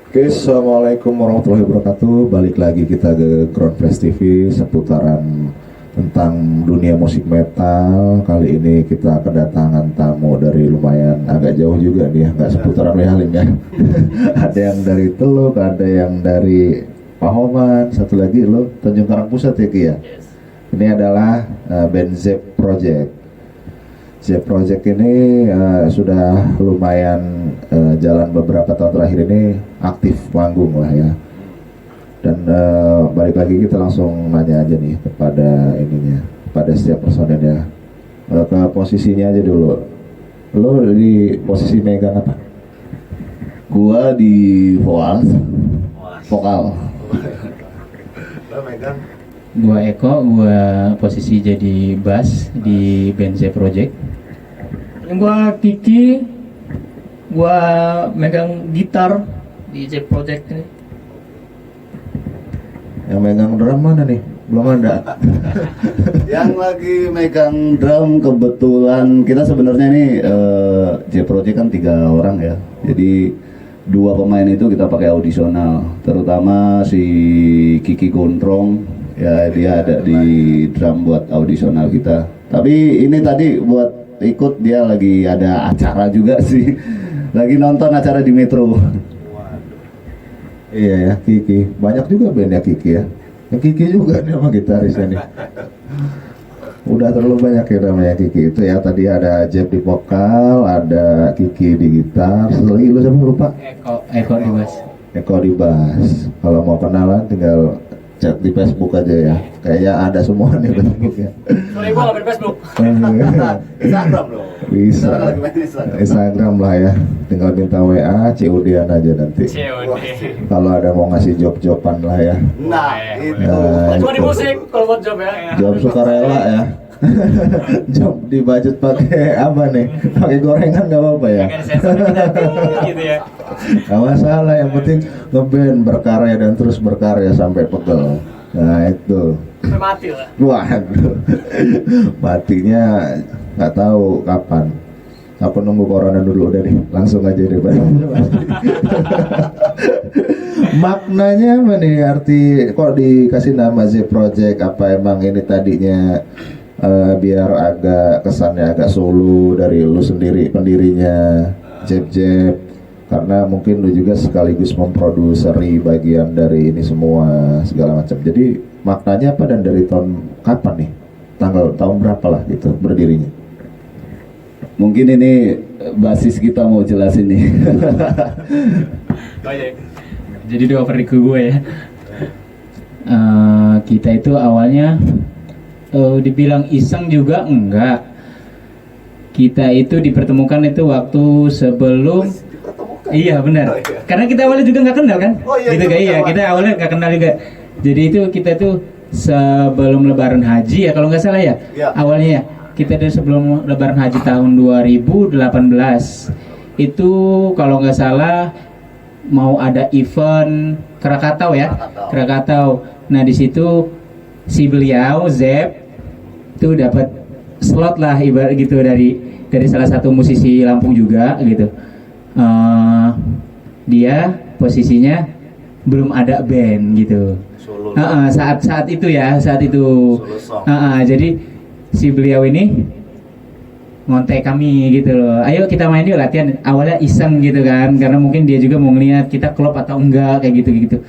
Oke, Assalamualaikum warahmatullahi wabarakatuh. Balik lagi kita ke Ground Press TV seputaran tentang dunia musik metal. Kali ini kita kedatangan tamu dari lumayan agak jauh juga nih ya, nggak seputaran Halim ya. Ada yang dari Teluk, ada yang dari Pahoman, satu lagi lo Tanjung Karang Pusat ya Ki ya. Ini adalah band Zep Project. Zep Project ini sudah lumayan jalan beberapa tahun terakhir ini aktif manggung lah ya. Dan balik lagi kita langsung nanya aja nih kepada ininya, pada setiap personelnya. Ke posisinya aja dulu. Lo di posisi megang apa? Gua di vokal. Vokal. Lo megang Gua Eko, gua posisi jadi bass di band Z Project. Gua Kiki, gua megang gitar di Z Project ini. Yang megang drum mana nih? Belum ada. Yang lagi megang drum kebetulan kita sebenarnya nih J Project kan 3 orang ya. Jadi 2 pemain itu kita pakai audisional. Terutama si Kiki Gondrong ya, dia ada di drum buat audisional kita. Tapi ini tadi buat ikut dia lagi ada acara juga sih. Lagi nonton acara di Metro. Iya ya, Kiki. Banyak juga bandnya Kiki ya. Yang Kiki juga nih sama gitarisnya nih. Udah terlalu banyak ya namanya Kiki itu ya. Tadi ada Jeff di vokal, ada Kiki di gitar. Satu lagi lu siapa lupa? Eko di bass. Eko di bass. Kalau mau kenalan tinggal chat di Facebook aja ya. Kayaknya ada semua nih Facebooknya. Sorry, gua nggak main Facebook. Instagram dong. Bisa. Instagram lah ya. Tinggal minta WA, COD-an aja nanti. Kalau ada mau ngasih job-joban lah ya. Nah, itu. Cuma di musik kalau buat job ya. Job sukarela ya. Job dibudget pakai apa nih? Pakai gorengan nggak apa-apa ya? Gitu ya. Nggak masalah, yang penting ngeband berkarya dan terus berkarya sampai pegel. Nah itu. Sampai mati lah. Waduh. Matinya nggak tahu kapan. Aku nunggu corona dulu udah deh, langsung aja deh Pak. Maknanya apa nih, arti kok dikasih nama Z Project? Apa emang ini tadinya biar agak kesannya agak solo dari lu sendiri pendirinya Jeb, karena mungkin lu juga sekaligus memproduseri bagian dari ini semua segala macam. Jadi maknanya apa dan dari tahun kapan nih? Tahun berapa lah gitu berdirinya? Mungkin ini basis kita mau jelasin nih. Jadi dioper ke gue ya. Kita itu awalnya dibilang iseng juga enggak. Kita itu dipertemukan itu waktu sebelum. Iya benar. Karena kita awalnya juga nggak kenal kan? Gitu kayak iya. Kita awalnya nggak kenal juga. Jadi itu kita tuh sebelum Lebaran Haji ya kalau nggak salah ya. Awalnya ya. Kita dari sebelum Lebaran Haji tahun 2018 itu kalau nggak salah mau ada event Krakatau ya, Krakatau. Nah di situ si beliau Zep itu dapat slot lah ibarat gitu dari salah satu musisi Lampung juga gitu. Dia posisinya belum ada band gitu. Saat itu ya, saat itu. Jadi si beliau ini ngontek kami gitu loh, ayo kita main yuk latihan. Awalnya iseng gitu kan, karena mungkin dia juga mau ngeliat kita klop atau enggak kayak gitu.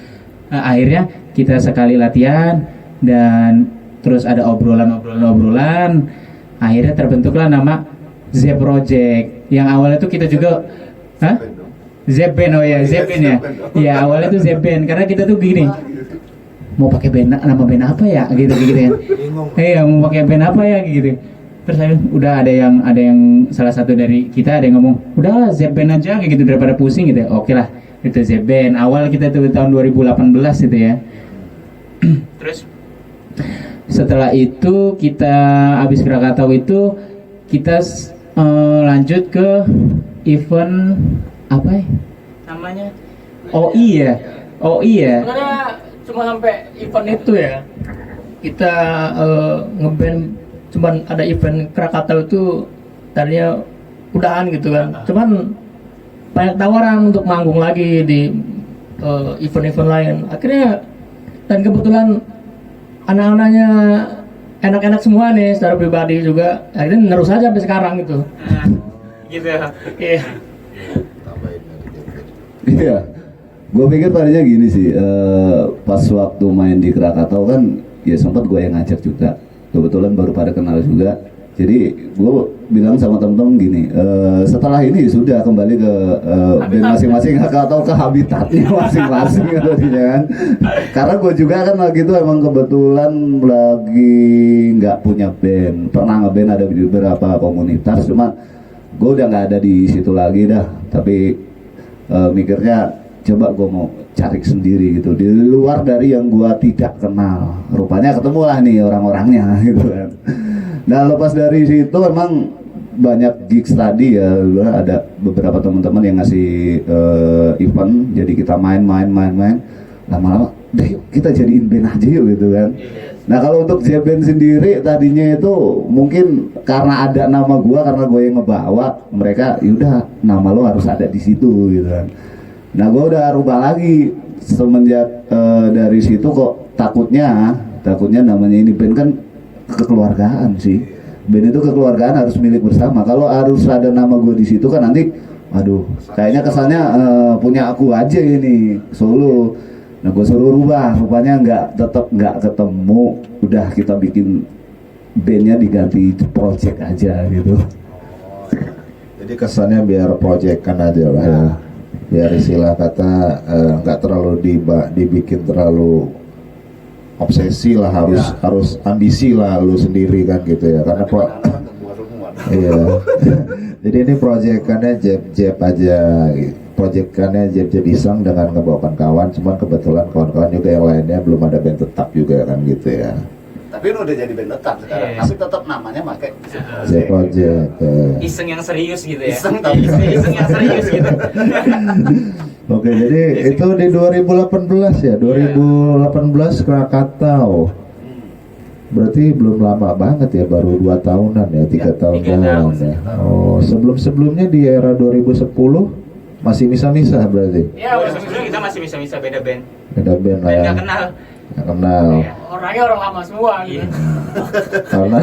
Akhirnya kita sekali latihan dan terus ada obrolan. Akhirnya terbentuklah nama Z Project. Yang awalnya tuh kita juga Zeben, oh ya Zeben ya. Ya awalnya tuh Zeben karena kita tuh gini, mau pakai band, nama band apa ya gitu kan. Iya mau pakai band apa ya gitu. Terus udah ada yang salah satu dari kita ada yang ngomong udah Z-Band aja kayak gitu daripada pusing gitu ya. Oke lah itu Z-Band. Awal kita tuh tahun 2018 gitu ya. Terus setelah itu kita habis Krakatau itu kita lanjut ke event apa ya namanya, OI ya. Sebenarnya cuma sampai event itu ya. Kita ngeband cuman ada event Krakatau itu tadinya udahan gitu kan. Cuman banyak tawaran untuk manggung lagi di event-event lain. Akhirnya dan kebetulan anak-anaknya enak-enak semua nih secara pribadi juga. Akhirnya terus aja sampai sekarang gitu. Gitu. Iya. Tambahin dari Jepret. Iya, gue pikir tadinya gini sih, pas waktu main di Krakatau kan, ya sempat gue yang ngajak juga, kebetulan baru pada kenal juga, jadi gue bilang sama temen-temen gini, setelah ini sudah kembali ke band masing-masing atau ke habitatnya masing-masing tadinya kan, karena gue juga kan lagi itu emang kebetulan lagi nggak punya band, pernah ngeband ada di beberapa komunitas, cuma gue udah nggak ada di situ lagi dah, tapi mikirnya coba gue mau cari sendiri gitu di luar dari yang gue tidak kenal, rupanya ketemu lah nih orang-orangnya gitu kan. Nah lepas dari situ emang banyak gigs tadi ya, ada beberapa teman-teman yang ngasih event, jadi kita main lama-lama deh yuk kita jadiin band aja yuk gitu kan. Nah kalau untuk J-Band sendiri tadinya itu mungkin karena ada nama gua, karena gue yang ngebawa mereka, yaudah nama lo harus ada di situ gitu kan. Nah gua udah rubah lagi semenjak dari situ kok takutnya namanya ini band kan kekeluargaan sih. Band itu kekeluargaan, harus milik bersama. Kalau harus ada nama gue di situ kan nanti, aduh kayaknya kesannya punya aku aja ini solo. Nah gue suruh rubah, rupanya tetap nggak ketemu. Udah kita bikin bandnya diganti project aja gitu. Jadi kesannya biar project kan aja lah ya. Biar istilah kata nggak terlalu dibikin terlalu obsesi lah, harus ambisi lah lu sendiri kan gitu ya. Karena iya. Jadi ini proyekannya jeb aja. Proyekannya jeb iseng dengan ngebawakan kawan, cuman kebetulan kawan-kawan juga yang lainnya belum ada band tetap juga kan gitu ya. Tapi ini udah jadi band tetap sekarang, Yes. tapi tetap namanya pakai Project. Iseng yang serius gitu ya. Iseng tapi Iseng yang serius gitu. Oke, jadi itu di 2018 ya, 2018 Krakatau. Berarti belum lama banget ya, baru 2 tahunan ya, 3 tahun tahun ya. Oh, sebelumnya di era 2010 masih misah-misah berarti. Ya, udah sebelum kita masih bisa beda band. Beda band lah Dan ya. nggak kenal. Nggak kenal. Orangnya orang lama semua gitu. Karena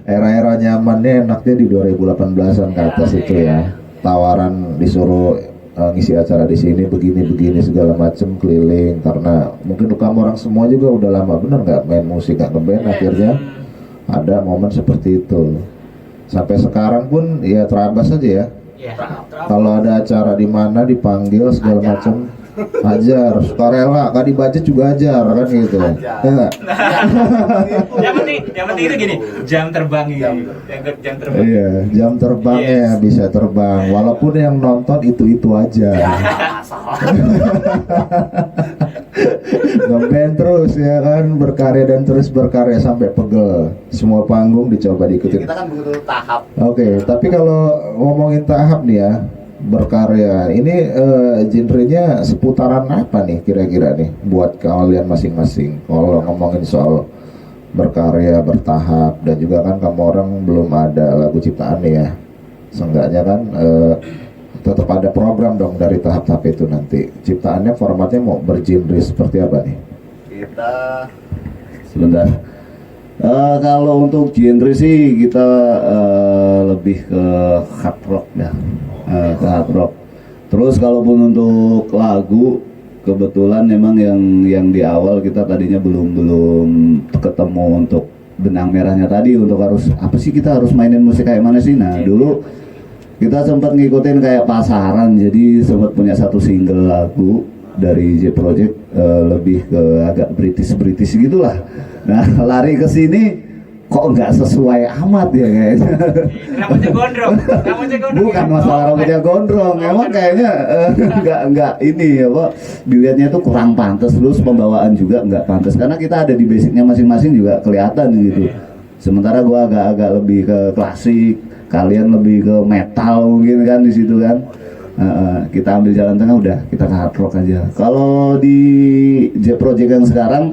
era-era nyamannya enaknya di 2018-an ke atas itu ya. Tawaran disuruh ngisi acara di sini begini segala macem, keliling, karena mungkin kamu orang semua juga udah lama bener nggak main musik, nggak ngeband, akhirnya ada momen seperti itu. Sampai sekarang pun ya terabas aja ya. Iya. Kalau ada acara di mana dipanggil segala macem, ajar, sukarela, gak dibudget juga ajar kan gitu. Ya nggak? Yang penting itu gini, jam terbang gitu. Jam terbang. Iya, jam terbangnya bisa terbang, walaupun yang nonton itu aja. Ngeband terus ya kan, berkarya dan terus berkarya sampai pegel. Semua panggung dicoba diikutin. kita kan begitu tahap. Oke, tapi kalau ngomongin tahap nih ya, berkarya ini genrenya seputaran apa nih kira-kira nih buat kalian masing-masing? Kalau ngomongin soal berkarya bertahap, dan juga kan kamu orang belum ada lagu ciptaan nih ya, seenggaknya kan tetap ada program dong dari tahap-tahap itu nanti. Ciptaannya formatnya mau bergenre seperti apa nih? Kita sebentar. Kalau untuk genre sih kita lebih ke hard rock ya, ke hard rock. Terus kalaupun untuk lagu, kebetulan memang yang di awal kita tadinya belum ketemu untuk benang merahnya tadi, untuk harus apa sih, kita harus mainin musik kayak mana sih. Nah dulu kita sempat ngikutin kayak pasaran, jadi sempat punya satu single lagu dari J Project, lebih ke agak British gitulah. Nah lari ke sini kok nggak sesuai amat ya kayaknya. Rambutnya gondrong. Bukan masalah rambutnya gondrong, emang kayaknya nggak ini apa, dilihatnya itu kurang pantas, terus pembawaan juga nggak pantas, karena kita ada di basicnya masing-masing juga kelihatan gitu. Sementara gua agak lebih ke klasik, kalian lebih ke metal mungkin kan di situ kan. Kita ambil jalan tengah, udah kita ke hard rock aja. Kalau di J Project yang sekarang,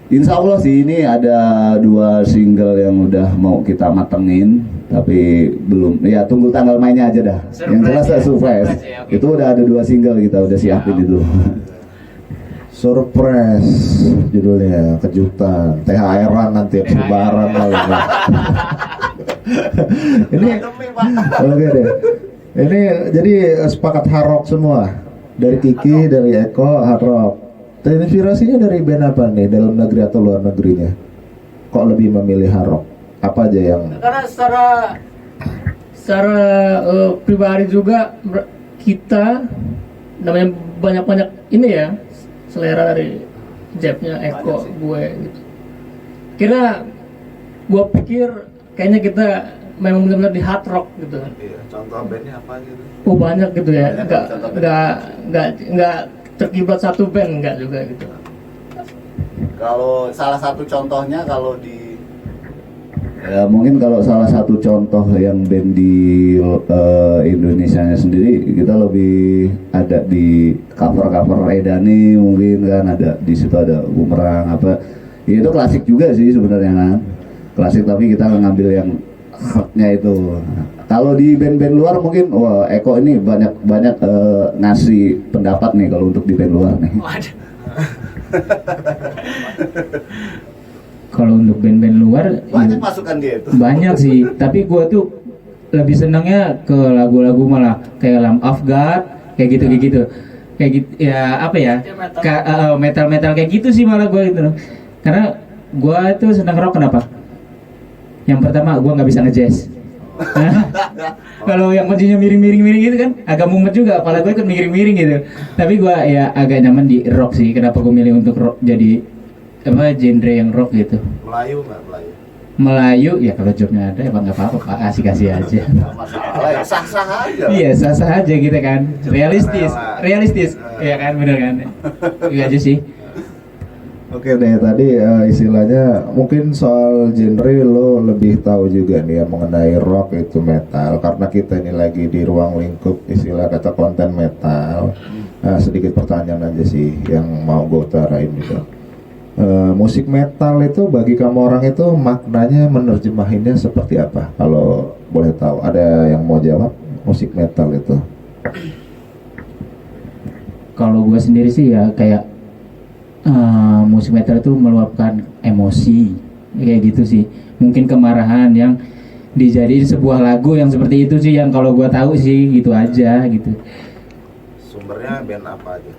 insya Allah sih ini ada 2 single yang udah mau kita matengin. tapi belum, ya tunggu tanggal mainnya aja dah. Yang jelas Surprise ya? surprise. Surprise ya, oke. Itu udah ada 2 single kita udah siapin itu. Surprise judulnya, kejutan, THR-an nanti lebaran kali ini. Ini oke deh. Ini jadi sepakat hard rock semua. Dari Kiki, dari Eko hard rock. Inspirasinya dari band apa nih, dalam negeri atau luar negerinya? Kok lebih memilih hard rock? Apa aja yang Karena secara pribadi juga kita namanya banyak-banyak ini ya selera dari Jebnya, Eko, gue gitu. Kira gue pikir kayaknya kita memang benar-benar di hard rock gitu. Iya, contoh bandnya apa gitu? Oh banyak gitu ya, Banyak nggak contoh band. nggak terkiblat satu band nggak juga gitu. Kalau salah satu contohnya kalau di ya mungkin kalau salah satu contoh yang band di Indonesianya sendiri, kita lebih ada di cover Edani mungkin kan, ada di situ ada Bumerang apa ya, itu klasik juga sih sebenarnya kan, klasik tapi kita ngambil yang hardnya itu. Kalau di band-band luar mungkin wah Eko ini banyak ngasih pendapat nih kalau untuk di band luar nih. Waduh. Kalau untuk band-band luar Banyak masukan dia itu. banyak sih, tapi gua tuh lebih senangnya ke lagu-lagu malah kayak Lamb of God, kayak gitu kayak gitu ya, apa ya, metal kayak gitu sih malah gua gitu. Karena gua tuh senang rock. Kenapa? Yang pertama gua nggak bisa ngejazz. Kalau yang kuncinya miring gitu kan agak mumet juga, kepala gue ikut miring gitu. Tapi gue ya agak nyaman di rock sih. Kenapa gue milih untuk rock, jadi apa, genre yang rock gitu. Melayu nggak Melayu? Melayu ya kalau jobnya ada emang nggak apa-apa Pak, asik-asik aja. Nggak masalah ya, sah-sah aja. Iya, sah-sah aja gitu kan. Realistis ya kan, bener kan. Iya aja sih. Oke deh, tadi istilahnya mungkin soal genre lo lebih tahu juga nih ya mengenai rock itu metal, karena kita ini lagi di ruang lingkup istilah kata konten metal. Nah, sedikit pertanyaan aja sih yang mau gue utarain gitu. Musik metal itu bagi kamu orang itu maknanya menerjemahinnya seperti apa? Kalau boleh tahu, ada yang mau jawab musik metal itu? Kalau gue sendiri sih ya kayak musik metal itu meluapkan emosi kayak gitu sih, mungkin kemarahan yang dijadiin sebuah lagu yang seperti itu sih, yang kalau gua tahu sih gitu aja gitu. Sumbernya band apa aja?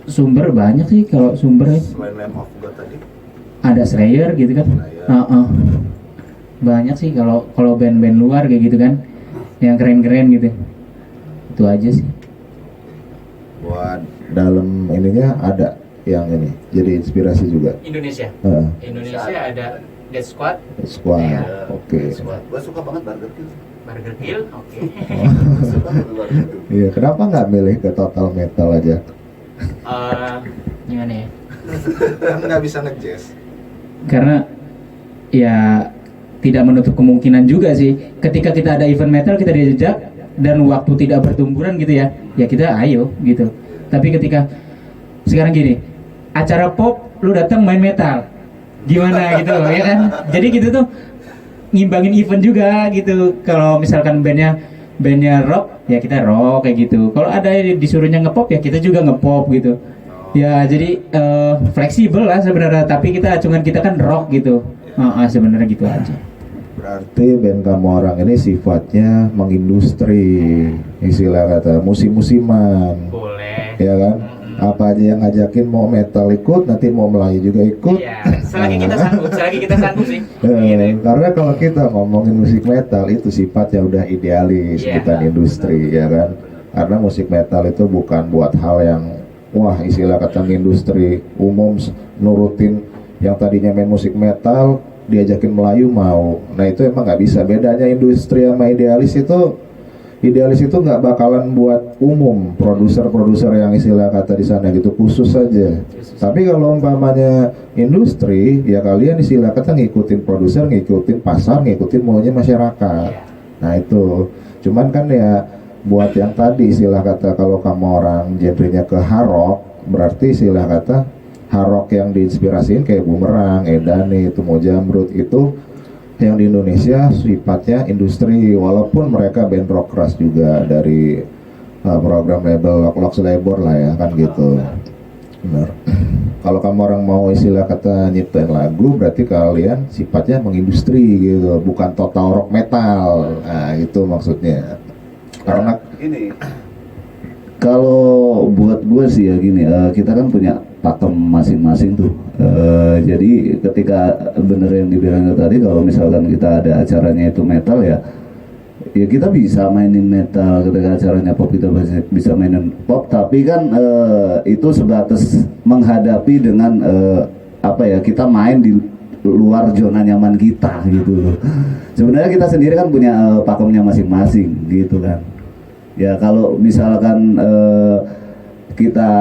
Sumber banyak sih, kalau sumber Selain Lamb of God tadi? ada Slayer gitu kan. Slayer. Banyak sih kalau band-band luar kayak gitu kan, yang keren-keren gitu. Itu aja sih. Buat dalam ininya ada yang ini jadi inspirasi juga. Indonesia ada Death Squad, Squad. Iya. Oke. Gue suka banget Burger Kill. Burger Kill, oke. Suka banget Burger Kill. Iya, kenapa nggak milih ke total metal aja? Gimana ya? Kan nggak bisa ngejazz. Karena ya tidak menutup kemungkinan juga sih, ketika kita ada event metal kita diajak dan waktu tidak bertumburan gitu ya kita ayo gitu. Tapi ketika sekarang gini, acara pop lu datang main metal gimana gitu ya kan, jadi gitu tuh ngimbangin event juga gitu. Kalau misalkan bandnya rock ya kita rock kayak gitu, kalau ada disuruhnya ngepop ya kita juga ngepop gitu ya. Jadi fleksibel lah sebenarnya, tapi kita acungan kita kan rock gitu. Sebenarnya gitu aja. Berarti band kamu orang ini sifatnya mengindustri, istilah kata musim-musiman. Boleh. Ya kan? Apa aja yang ngajakin, mau metal ikut, nanti mau Melayu juga ikut. Iya, selagi kita sanggup sih. Karena kalau kita ngomongin musik metal itu sifatnya udah idealis, Iya. bukan industri, ya kan? Karena musik metal itu bukan buat hal yang wah istilah kata industri umum nurutin yang tadinya main musik metal diajakin Melayu mau. Nah itu emang nggak bisa. Bedanya industri sama idealis itu nggak bakalan buat umum, produser yang istilah kata di sana gitu, khusus saja. Tapi kalau umpamanya industri, ya kalian istilah kata ngikutin produser, ngikutin pasar, ngikutin maunya masyarakat. Nah itu, cuman kan ya buat yang tadi istilah kata kalau kamu orang genrenya ke hard rock, berarti istilah kata hard rock yang diinspirasiin kayak Bumerang, Edani, itu mau Jamrud itu yang di Indonesia sifatnya industri, walaupun mereka band rock keras juga dari program label Lox Labor lah ya kan gitu. Benar. Kalau kamu orang mau istilah kata nyiptain lagu, berarti kalian sifatnya mengindustri gitu, bukan total rock metal. Nah, itu maksudnya. Karena ini kalau buat gue sih ya gini, kita kan punya pakem masing-masing tuh. Jadi ketika bener yang dibilang tadi, kalau misalkan kita ada acaranya itu metal ya kita bisa mainin metal. Ketika acaranya pop kita bisa mainin pop, tapi kan itu sebatas menghadapi dengan kita main di luar zona nyaman kita gitu loh. Sebenarnya kita sendiri kan punya pakemnya masing-masing gitu kan. Ya kalau misalkan kita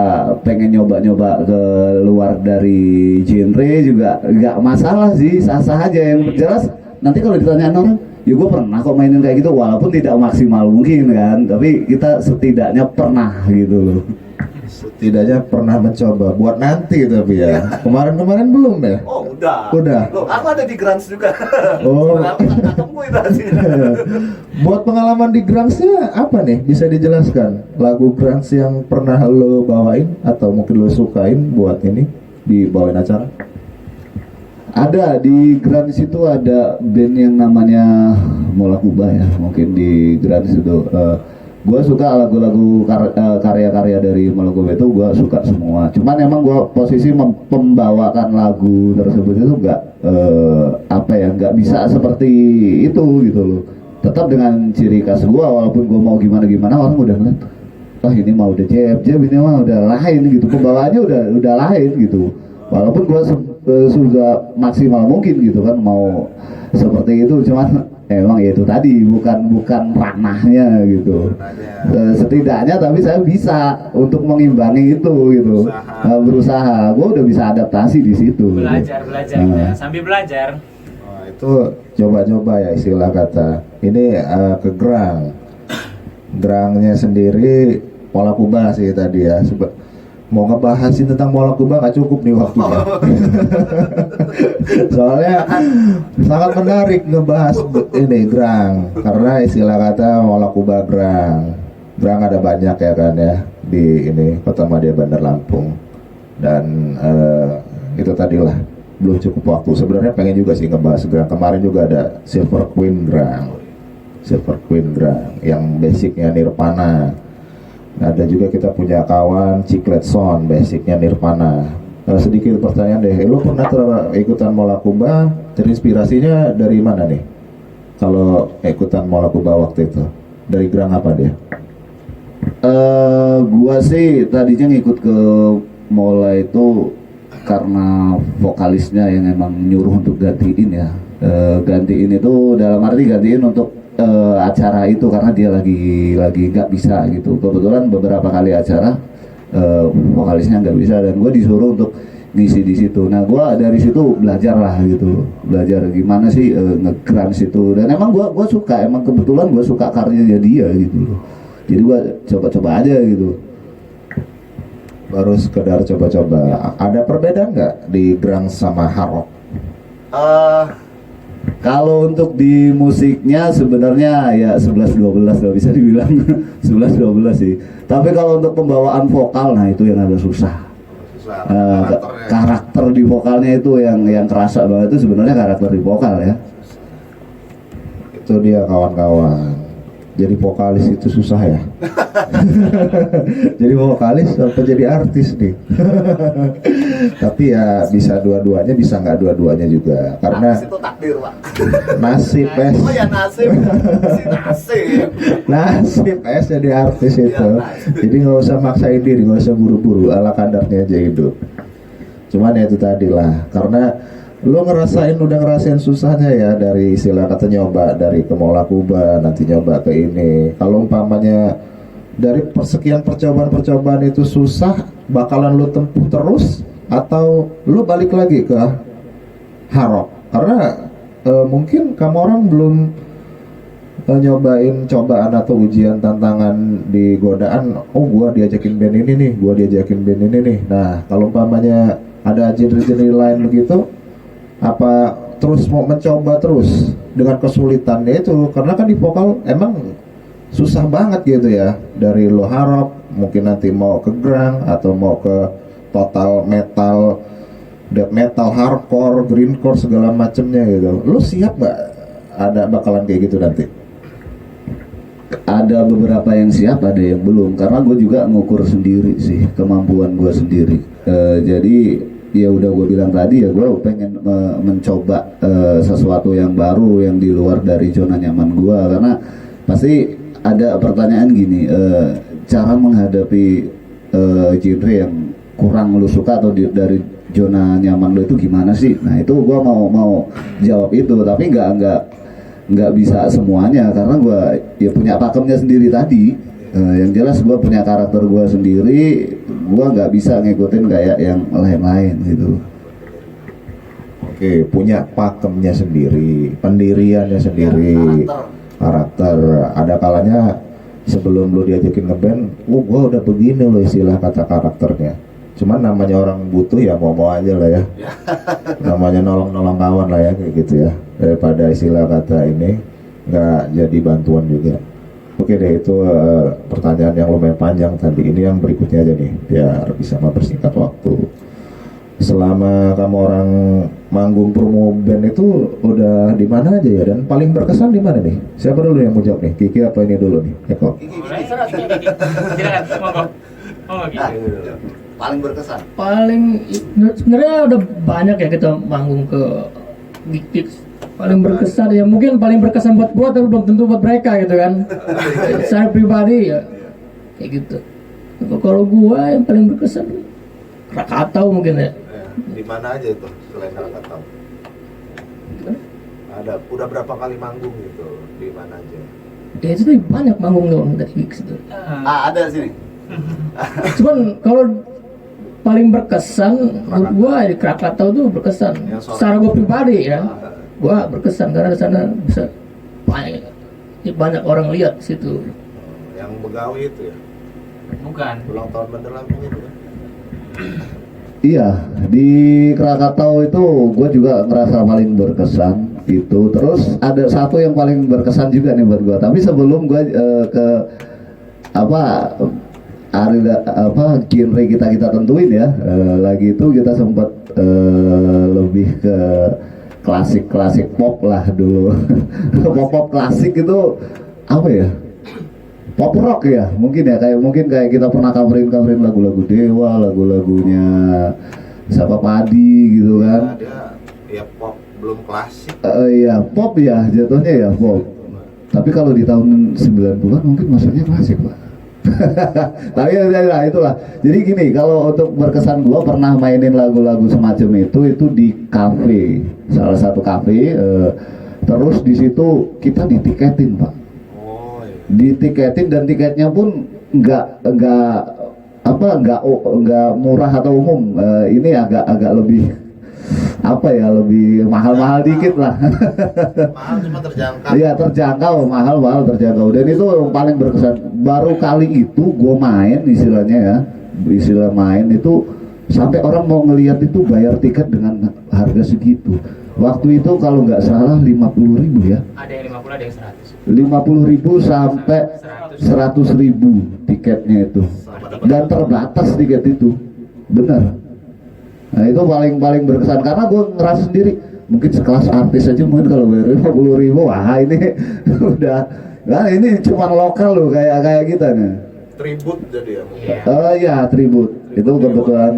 pengen nyoba-nyoba ke luar dari genre juga nggak masalah sih, sah-sah aja. Yang jelas nanti kalau ditanya orang, ya gue pernah kok mainin kayak gitu, walaupun tidak maksimal mungkin kan, tapi kita setidaknya pernah gitu loh. setidaknya pernah mencoba buat nanti, tapi ya kemarin-kemarin belum ya. Oh udah. Loh, aku ada di Grants juga. Oh. Ketemu itu hasilnya. Buat pengalaman di Grunge-nya apa nih? Bisa dijelaskan lagu Grunge yang pernah lo bawain atau mungkin lo sukain buat ini dibawain acara? Ada di Grants itu ada band yang namanya Molakuba ya, mungkin di Grants itu. Gue suka lagu-lagu karya-karya dari Molakuba itu, gue suka semua. Cuman emang gue posisi membawakan lagu tersebut itu nggak bisa seperti itu gitu loh. Tetap dengan ciri khas gue, walaupun gue mau gimana orang udah ngeliat, ini mah udah jeb, ini mah udah lain gitu, pembawaannya udah lain gitu. Walaupun gue sudah maksimal mungkin gitu kan mau seperti itu, cuman emang ya itu tadi bukan ranahnya gitu. Setidaknya tapi saya bisa untuk mengimbangi itu gitu. Berusaha. Gue udah bisa adaptasi di situ. Belajar ya. Sambil belajar. Oh, itu coba-coba ya istilah kata. Ini ke Grangnya sendiri Molakuba sih tadi ya. Mau ngebahasin tentang Molakuba nggak cukup nih waktunya. Soalnya sangat menarik ngebahas ini Grang, karena istilah kata Molakuba Grang ada banyak ya kan ya di ini Kota Madya Bandar Lampung, dan itu tadilah belum cukup waktu. Sebenarnya pengen juga sih ngebahas Grang. Kemarin juga ada Silver Queen Grang yang basicnya Nirvana. Ada juga kita punya kawan Ciklet Son, basicnya Nirvana. Sedikit pertanyaan deh, lo pernah ikutan Molakuba? Terinspirasinya dari mana nih? Kalau ikutan Molakuba waktu itu, dari Grang apa dia? Gua sih tadinya ngikut ke Mola itu karena vokalisnya yang emang nyuruh untuk gantiin ya. Gantiin itu dalam arti gantiin untuk acara itu karena dia lagi nggak bisa gitu. Kebetulan beberapa kali acara vokalisnya nggak bisa dan gue disuruh untuk ngisi di situ. Nah gue dari situ belajar lah gitu, belajar gimana sih nge-grunge itu. Dan emang gue suka, emang kebetulan gue suka karyanya dia gitu. Jadi gue coba-coba aja gitu. Baru sekedar coba-coba. Ada perbedaan nggak di grunge sama hard rock? Kalau untuk di musiknya sebenarnya ya 11-12 gak bisa dibilang 11-12 sih. Tapi kalau untuk pembawaan vokal, nah itu yang agak susah. Karakter di vokalnya itu yang kerasa banget, itu sebenarnya karakter di vokal ya. Itu dia kawan-kawan. Jadi vokalis itu susah ya. Jadi vokalis apa jadi artis nih. Tapi ya bisa dua-duanya, bisa nggak dua-duanya juga. Karena itu takdir pak. Nasib es. Oh ya nasib. Nasib es jadi artis itu. Jadi nggak usah maksain diri, nggak usah buru-buru, ala kadarnya aja hidup. Cuman ya itu tadi lah, karena lo udah ngerasain susahnya ya, dari istilah kata nyoba dari ke Molakuba, nanti nyoba ke ini. Kalau umpamanya dari persekian percobaan itu susah, bakalan lo tempuh terus atau lo balik lagi ke hard rock? Karena mungkin kamu orang belum nyobain cobaan atau ujian tantangan di godaan. Oh gua diajakin band ini nih, gua diajakin band ini nih. Nah kalau umpamanya ada genre-genre lain begitu, apa terus mau mencoba terus dengan kesulitannya itu, karena kan di vokal emang susah banget gitu ya, dari lo harap mungkin nanti mau ke grunge atau mau ke total metal, death metal, hardcore, grindcore segala macemnya gitu. Lo siap nggak ada bakalan kayak gitu nanti? Ada beberapa yang siap, ada yang belum, karena gue juga ngukur sendiri sih kemampuan gue sendiri. Jadi ya udah gue bilang tadi ya, gue pengen mencoba sesuatu yang baru yang di luar dari zona nyaman gue, karena pasti ada pertanyaan gini, cara menghadapi genre yang kurang lu suka atau dari zona nyaman lu itu gimana sih? Nah itu gue mau jawab itu, tapi nggak bisa semuanya, karena gue ya punya pakemnya sendiri tadi. Yang jelas gue punya karakter gue sendiri, gue nggak bisa ngikutin kayak yang lain-lain gitu. Oke, punya pakemnya sendiri, pendiriannya sendiri, karakter. Ada kalanya sebelum lu diajakin ngeband, gua udah begini loh istilah kata karakternya. Cuman namanya orang butuh ya mau aja lah ya. Namanya nolong kawan lah ya kayak gitu ya. Daripada istilah kata ini nggak jadi bantuan juga. Oke deh, itu pertanyaan yang lumayan panjang tadi. Ini yang berikutnya aja nih, biar bisa mempersingkat waktu. Selama kamu orang manggung promo band itu udah di mana aja ya, dan paling berkesan di mana nih? Siapa dulu yang mau jawab nih? Kiki apa ini dulu nih? Eko. Silakan, monggo. Oh, gitu. Paling berkesan. Sebenarnya udah banyak ya kita manggung ke gig. Paling berkesan ya, mungkin paling berkesan buat gua tapi belum tentu buat mereka gitu kan. Saya pribadi ya kayak gitu. Kalau gua yang paling berkesan Krakatau mungkin ya. Di mana aja itu selain Krakatau? Ada udah berapa kali manggung gitu? Di mana aja? Ya itu tuh banyak manggung dong dari gigs itu. Ada sini. Cuman kalau paling berkesan menurut gua di Krakatau tuh berkesan. Secara gua pribadi ya, gua berkesan karena di sana bisa banyak orang lihat di situ. Yang Begawi itu ya? Bukan. Ulang tahun Bandar Lampung itu kan? Iya, di Krakatau itu gue juga ngerasa paling berkesan itu. Terus ada satu yang paling berkesan juga nih buat gue. Tapi sebelum gue ke genre kita tentuin ya, lagi itu kita sempat lebih ke klasik pop lah dulu. Pop klasik itu apa ya? Pop rock ya, mungkin kayak kita pernah coverin lagu-lagu Dewa, lagunya siapa Padi gitu kan. Nah, dia ya pop belum klasik. Iya, pop ya, jatuhnya ya pop. Tapi kalau di tahun 90-an mungkin maksudnya klasik, Pak. Tapi ya itulah. Jadi gini, kalau untuk berkesan gua pernah mainin lagu-lagu semacam itu di kafe, salah satu kafe. Terus di situ kita ditiketin, Pak. Ditiketin dan tiketnya pun nggak murah atau umum. Ini agak lebih lebih mahal dikit lah. Mahal cuma terjangkau. Iya, terjangkau, mahal terjangkau. Dan itu yang paling berkesan. Baru kali itu gue main istilah main itu sampai orang mau ngelihat itu bayar tiket dengan harga segitu. Waktu itu kalau nggak salah 50.000 ya. Ada yang 50, ada yang 50.000 100. sampai 100.000 tiketnya itu. Dan terbatas tiket itu. Benar. Nah itu paling berkesan karena gue ngerasa sendiri, mungkin sekelas artis aja mungkin kalau bayar 50.000, wah ini udah, nah ini cuma lokal loh kayak kita nih. Tribut jadi ya mungkin. Ya tribut. Itu kebetulan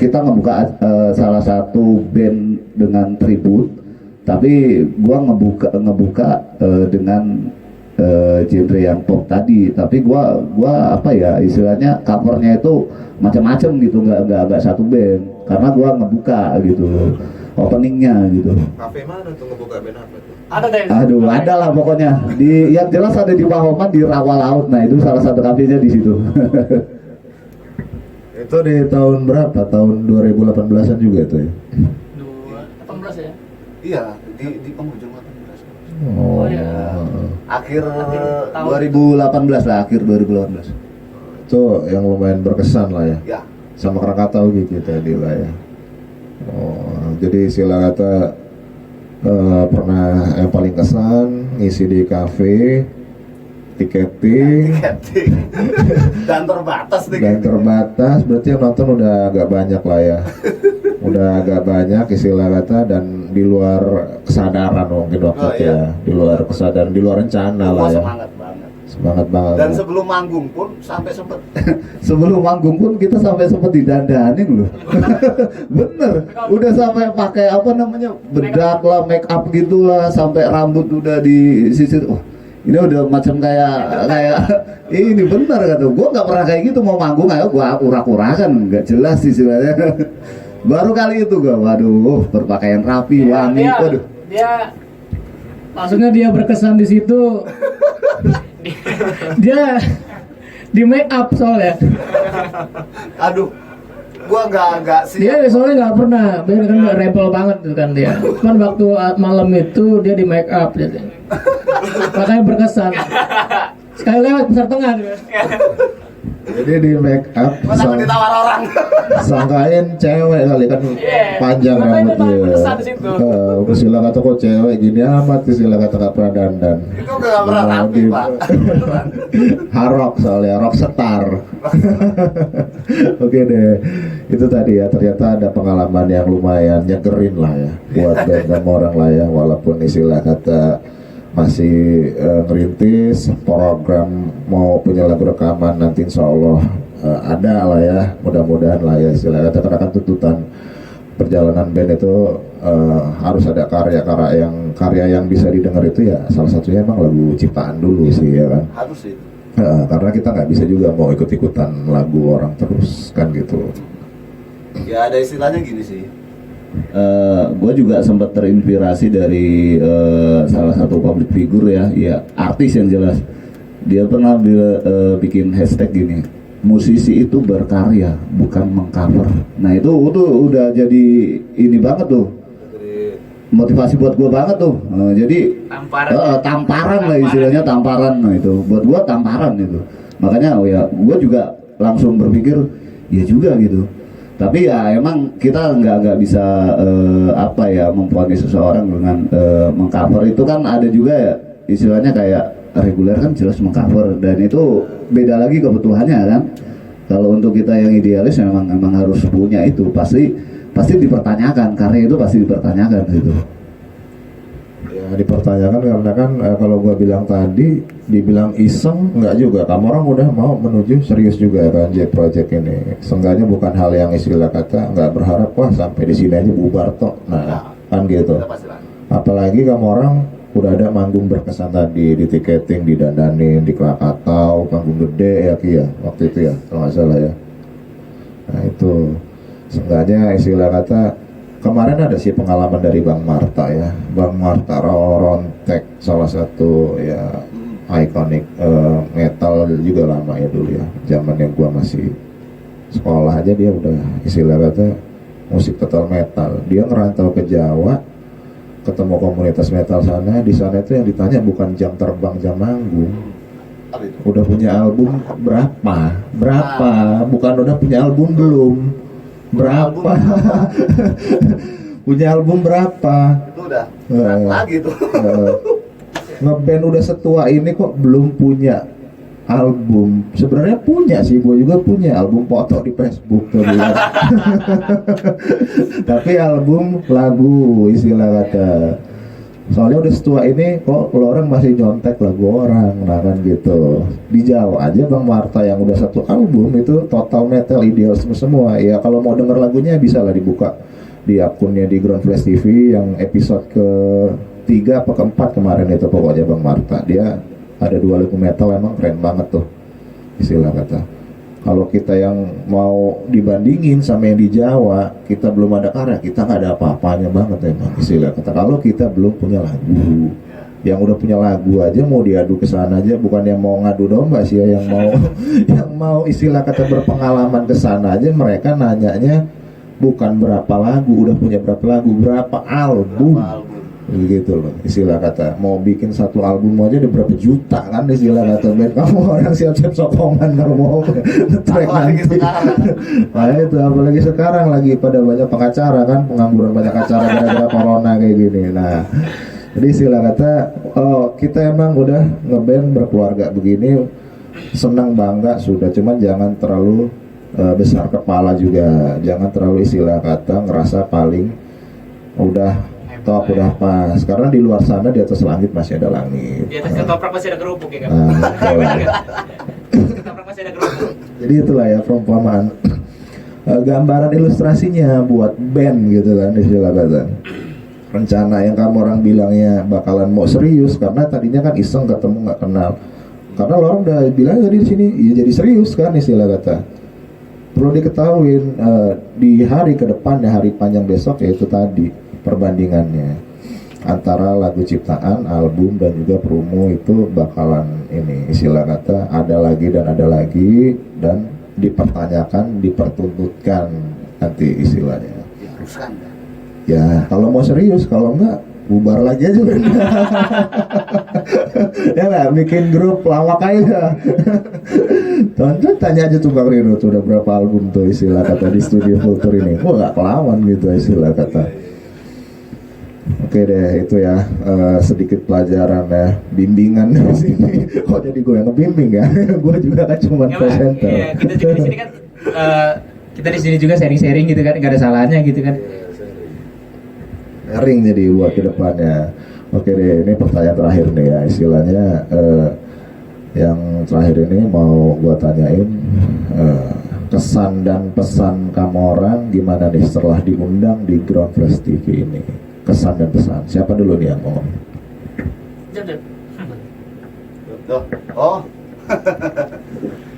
kita ngebuka salah satu band dengan tribut, tapi gua ngebuka dengan genre yang pop tadi, tapi gua istilahnya covernya itu macam-macam gitu, nggak satu band, karena gua ngebuka gitu openingnya gitu. Kafe mana tuh ngebuka band apa tuh? Aduh, ada lah pokoknya. Yang jelas ada di Pahoman di Rawa Laut. Nah itu salah satu kafenya di situ. Itu di tahun berapa? Tahun 2018an juga itu ya? 18 ya? Iya, di penghujung 18. Oh, ya. Akhir 2018 lah, akhir 2018. Itu yang lumayan berkesan lah ya. Ya. Sama Krakatau gitu tadi lah ya. Oh Jadi istilah kata pernah yang paling kesan ngisi di kafe, tiketing Dan terbatas nih. dan terbatas, berarti yang nonton udah agak banyak lah ya. Udah agak banyak istilah kata, dan di luar kesadaran mungkin waktu Oh, itu iya. ya, di luar kesadaran, di luar rencana lah Gua ya. semangat banget. Semangat banget. Dan sebelum manggung pun sampai sempet Sebelum manggung pun kita sampai sempet didandanin loh. Bener, udah sampai pakai apa namanya, bedak lah, make up gitulah, sampai rambut udah disisir. Oh, ini udah macam kayak ini bener kata gue, nggak pernah kayak gitu, mau manggung ayo gua urak-urakan, nggak jelas istilahnya. Baru kali itu gue, waduh, berpakaian rapi, wangi, waduh. Dia maksudnya dia berkesan di situ. Dia di make up soalnya. aduh, gua nggak sih. Dia soalnya nggak pernah, dia kan rebel banget tuh kan dia. Cuman waktu malam itu dia di make up jadi. Makanya berkesan. Sekali lewat besar tengah dia. Jadi di make up Takut ditawar orang. sangkain cewek kali kan, panjang Makanya rambutnya. dia berkesan di situ. Istilah kata kok cewek gini amat, istilah kata nggak pernah dandan. Itu nggak pernah rapi, Pak. Harok soalnya, rock star. Oke deh, itu tadi ya, ternyata ada pengalaman yang lumayan nyegerin lah ya buat band sama orang lah ya, walaupun istilah kata masih ngerintis, program mau punya lagu rekaman nanti insya Allah ada lah ya, mudah-mudahan lah ya istilah kata, karena kan tuntutan perjalanan band itu harus ada karya yang bisa didengar itu ya, salah satunya emang lagu ciptaan dulu sih ya kan. Harus sih. Karena kita nggak bisa juga mau ikut-ikutan lagu orang terus kan gitu. Ya ada istilahnya gini sih. Gue juga sempat terinspirasi dari salah satu public figure ya artis yang jelas. Dia pernah bikin hashtag gini, musisi itu berkarya bukan mengcover. Nah itu udah jadi ini banget tuh, Dari motivasi buat gue banget tuh. Jadi tamparan lah istilahnya, tamparan. Nah itu buat gue tamparan itu. Makanya gue juga langsung berpikir ya juga gitu. Tapi ya emang kita nggak bisa memponis seseorang dengan mengcover. Itu kan ada juga ya istilahnya kayak reguler kan jelas mengcover, dan itu beda lagi kebutuhannya kan. Kalau untuk kita yang idealis memang harus punya itu, pasti dipertanyakan, karya itu pasti dipertanyakan gitu. Ya dipertanyakan karena kan kalau gua bilang tadi dibilang iseng nggak juga, kamu orang udah mau menuju serius juga kan J Project ini. Seenggaknya bukan hal yang istilah kata nggak berharap wah sampai di sini aja bubar tok. Nah kan gitu. kita pasti lah. Apalagi kamu orang udah ada manggung berkesan tadi, di tiketing, didandanin, di Krakatau, panggung gede ya Ki ya waktu itu ya kalau nggak salah ya. Nah itu seenggaknya istilah kata kemarin ada sih pengalaman dari Bang Marta ya, Bang Marta Rontek, salah satu ya ikonik metal juga lama ya dulu ya, zaman yang gua masih sekolah aja dia udah istilah kata musik total metal. Dia ngerantau ke Jawa, ketemu komunitas metal sana, di sana itu yang ditanya bukan jam terbang, jam manggung. Apa itu? Udah punya album berapa, bukan udah punya album belum, berapa. Punya album berapa. Itu udah Eh. lagi tuh. Ngeband udah setua ini kok belum punya album. Sebenarnya punya sih, gue juga punya album foto di Facebook tuh lihat. Tapi album lagu istilah kata. Soalnya udah setua ini kok kalau orang masih nyontek lagu orang, nah kan gitu. Di Jawa aja Bang Marta yang udah satu album itu total metal idealisme semua. Ya kalau mau denger lagunya bisa lah dibuka di akunnya di Ground Flash TV yang episode ke-3 apa ke-4 kemarin itu pokoknya Bang Marta. Dia ada 2 lagu metal emang keren banget tuh istilah kata. Kalau kita yang mau dibandingin sama yang di Jawa, kita belum ada karya, kita nggak ada apa-apanya banget emang istilah kata. Kalau kita belum punya lagu, yang udah punya lagu aja mau diadu ke sana aja, bukan yang mau ngadu domba sih ya, yang mau yang mau istilah kata berpengalaman ke sana aja, mereka nanyanya bukan berapa lagu, udah punya berapa lagu, berapa album. begitu loh istilah kata. Mau bikin satu album aja udah berapa juta kan istilah kata band. Kamu orang siap-siap sokongan kalau mau track Apalagi nanti. sekarang. Nah itu apalagi sekarang lagi pada banyak pengacara kan, pengangguran banyak acara gara-gara corona kayak gini. Nah jadi istilah kata, oh kita emang udah ngeband berkeluarga begini, senang bangga sudah, cuman jangan terlalu besar kepala juga, jangan terlalu istilah kata ngerasa paling udah top udah pas, karena di luar sana di atas langit masih ada langit. Di atas ketoprak masih ada kerupuk ya kan? Nah, betul. Ketoprak masih ada kerupuk. Jadi itulah ya perumpamaan. Gambaran ilustrasinya buat band gitu kan istilah kata. Rencana yang kamu orang bilangnya bakalan mau serius karena tadinya kan iseng ketemu nggak kenal. Karena orang udah bilang tadi di sini ya jadi serius kan istilah kata. Perlu diketahuin di hari ke depannya, hari panjang besok yaitu tadi perbandingannya antara lagu ciptaan, album dan juga promo itu bakalan ini istilah kata ada lagi dan dipertanyakan, dipertuntutkan nanti istilahnya. Ya kalau mau serius, kalau enggak bubar lagi aja kan. Ya nggak, bikin grup lawak aja. Tonton tanya aja tuh Bang Rino tuh udah berapa album tuh istilah kata di studio Kultur ini. Gua nggak kelawan gitu istilah kata. Oke deh itu ya sedikit pelajaran ya, bimbingan di sini. Kok jadi gue yang ngebimbing ya? Gue juga kan cuma presenter. Iya, kita juga di sini kan kita di sini juga sharing-sharing gitu kan, nggak ada salahnya gitu kan. Ring jadi buat kedepannya. Oke deh, ini pertanyaan terakhir nih ya istilahnya yang terakhir ini mau gua tanyain kesan dan pesan kamu orang gimana nih setelah diundang di Ground Flash TV ini, kesan dan pesan siapa dulu nih yang ngomong? Oh,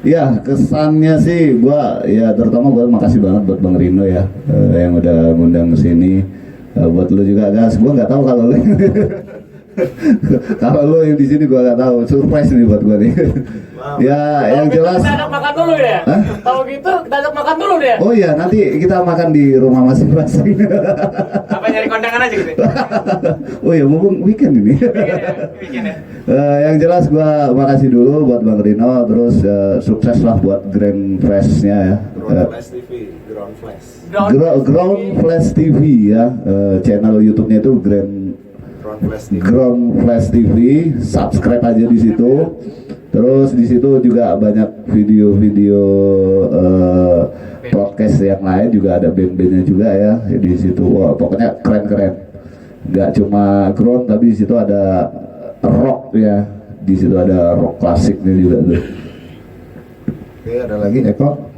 Ya kesannya sih gua ya terutama gua makasih banget buat Bang Rino ya yang udah ngundang ke sini. Buat lu juga gas, gua nggak tahu kalau lu kalau lu yang di sini gua nggak tahu, surprise nih buat gua nih. Ya yang jelas. Kita ajak makan dulu ya. Kalau gitu kita ajak makan dulu deh. Oh iya nanti kita makan di rumah masing-masing. Apa nyari kondangan aja gitu? Oh iya mumpung weekend ini. Weekend ya. Yang jelas gua makasih dulu buat Bang Rino, terus sukses lah buat Grand Flash-nya ya. Ground Flash TV, Ground Flash. Ground Flash TV ya, channel YouTube-nya itu Ground Flash TV. Ground Flash TV, subscribe aja di situ. Terus di situ juga banyak video-video podcast yang lain, juga ada band-bandnya juga ya di situ. Wah, pokoknya keren-keren. Nggak cuma ground tapi di situ ada rock ya. Di situ ada rock klasiknya juga tuh. Oke ada lagi Eko?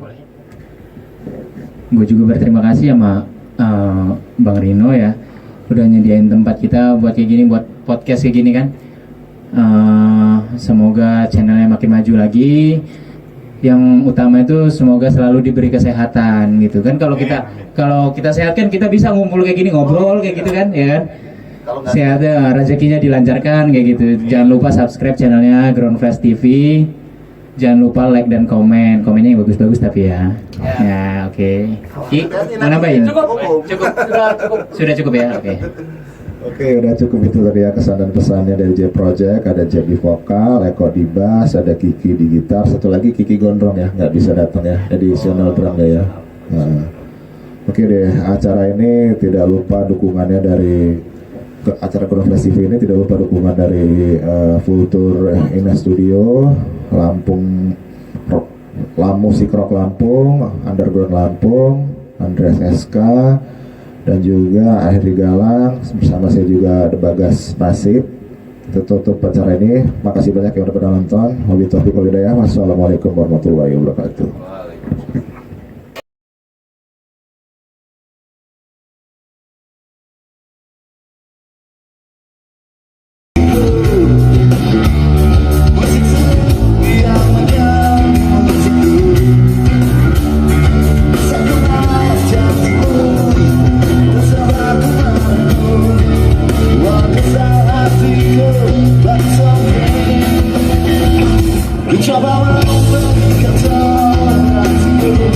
Gue juga berterima kasih sama Bang Rino ya udah nyediain tempat kita buat kayak gini, buat podcast kayak gini kan. Semoga channelnya makin maju lagi. Yang utama itu semoga selalu diberi kesehatan gitu kan. Kalau kita sehat kan kita bisa ngumpul kayak gini, ngobrol kayak gitu kan ya kan. Kalau nggak Sehat ya, rezekinya dilancarkan kayak gitu. Jangan lupa subscribe channelnya Ground Flash TV. Jangan lupa like dan komennya yang bagus-bagus tapi ya. Ya, oke. Ki, mau nambahin? Cukup. Sudah cukup ya, oke. Oke, udah cukup itu tadi ya kesan dan pesannya dari J Project. Ada J di vokal, Eko di bass, ada Kiki di gitar, satu lagi Kiki Gondrong ya, nggak bisa datang ya, additional drum ya. Nah, oke deh, acara ini tidak lupa dukungannya dari acara Ground Flash TV ini tidak lupa dukungan dari Kultur Ina Studio, Lampung Rock, Musik Rock Lampung, Underground Lampung, Andreas SK, dan juga Akhir Galang, bersama saya juga The Bagas Nasib. Kita tutup acara ini. Makasih banyak yang udah pernah nonton. Wabillahi taufiq wal hidayah. Wassalamualaikum warahmatullahi wabarakatuh. Coba berkata hatiku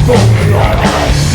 Don't be honest.